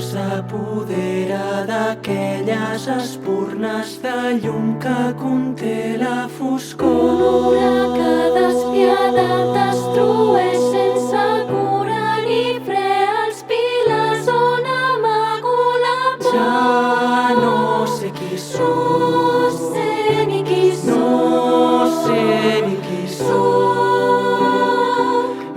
s'apodera d'aquelles espurnes de llum que conté la foscor. Un huracà despiadat destrueix sense cura ni fre els pilars on amago la por. Ja no sé qui soc, No sé ni qui no sé soc. ni qui soc.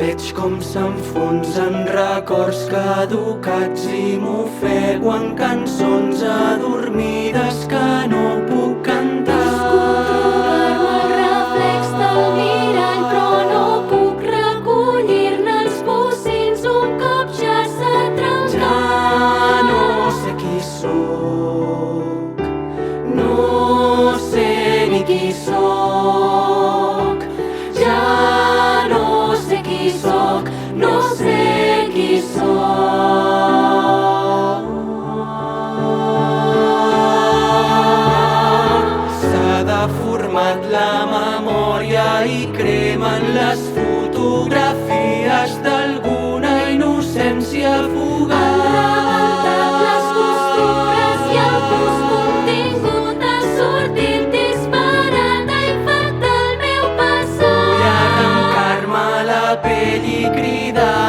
Veig com s'enfonsen records caducats i m'ofego en cançons adormides que no puc cantar. Trobar-me el reflex del mirall, però no puc recollir-ne els bocins un cop ja s'ha trencat. Ja no sé qui soc, no sé ni qui soc. Ja no sé qui soc, no sé qui soc. S'ha deformat la memòria i cremen les fotografies d'alguna innocència fugaz. Les costures i el gust contingut ha sortit disparat a infectar el meu passat. Vull arrencar-me la pell i cridar